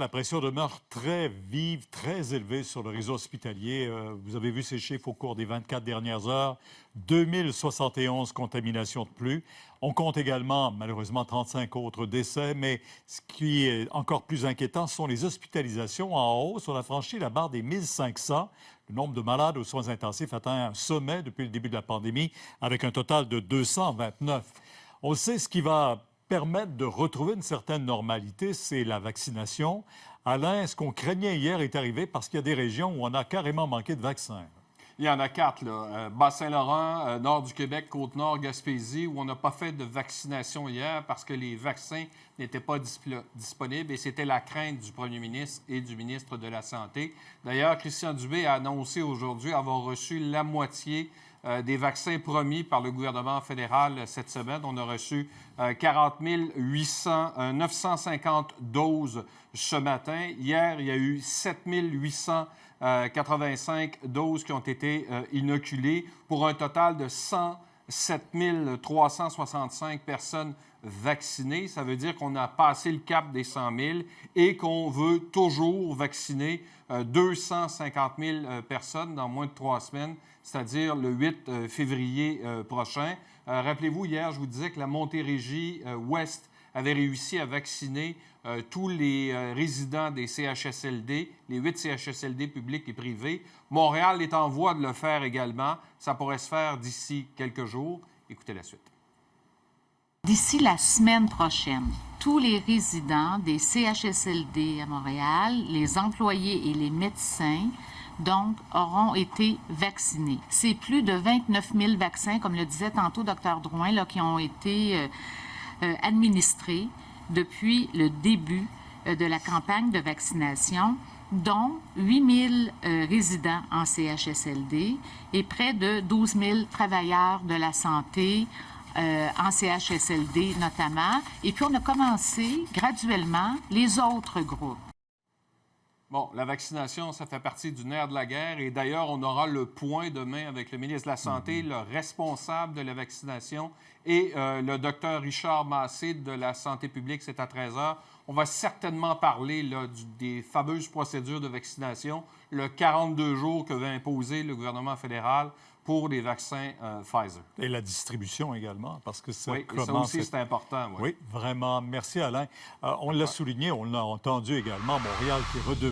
La pression demeure très vive, très élevée sur le réseau hospitalier. Vous avez vu ces chiffres au cours des 24 dernières heures. 2071 contaminations de plus. On compte également, malheureusement, 35 autres décès. Mais ce qui est encore plus inquiétant, ce sont les hospitalisations en hausse. On a franchi la barre des 1500. Le nombre de malades aux soins intensifs atteint un sommet depuis le début de la pandémie, avec un total de 229. On sait ce qui va permettre de retrouver une certaine normalité, c'est la vaccination. Alain, ce qu'on craignait hier est arrivé parce qu'il y a des régions où on a carrément manqué de vaccins. Il y en a 4, là. Bas-Saint-Laurent, nord du Québec, Côte-Nord, Gaspésie, où on n'a pas fait de vaccination hier parce que les vaccins n'étaient pas disponibles et c'était la crainte du premier ministre et du ministre de la Santé. D'ailleurs, Christian Dubé a annoncé aujourd'hui avoir reçu la moitié des vaccins promis par le gouvernement fédéral cette semaine. On a reçu 40 950 doses ce matin. Hier, il y a eu 7 885 doses qui ont été inoculées pour un total de 107 365 personnes vaccinées. Ça veut dire qu'on a passé le cap des 100 000 et qu'on veut toujours vacciner 250 000 personnes dans moins de 3 semaines, c'est-à-dire le 8 février prochain. Rappelez-vous, hier, je vous disais que la Montérégie Ouest avait réussi à vacciner tous les résidents des CHSLD, les 8 CHSLD publics et privés. Montréal est en voie de le faire également. Ça pourrait se faire d'ici quelques jours. Écoutez la suite. D'ici la semaine prochaine, tous les résidents des CHSLD à Montréal, les employés et les médecins, donc, auront été vaccinés. C'est plus de 29 000 vaccins, comme le disait tantôt Dr Drouin, là, qui ont été administrés depuis le début de la campagne de vaccination, dont 8 000 résidents en CHSLD et près de 12 000 travailleurs de la santé en CHSLD notamment. Et puis, on a commencé graduellement les autres groupes. Bon, la vaccination, ça fait partie du nerf de la guerre. Et d'ailleurs, on aura le point demain avec le ministre de la Santé, le responsable de la vaccination, et le docteur Richard Massé de la Santé publique. C'est à 13 h. On va certainement parler là, des fameuses procédures de vaccination, le 42 jours que va imposer le gouvernement fédéral pour les vaccins Pfizer. Et la distribution également, parce que ça oui, commence... ça aussi, c'est important. Oui, vraiment. Merci, Alain. On l'a souligné, on l'a entendu également, Montréal qui est redevenu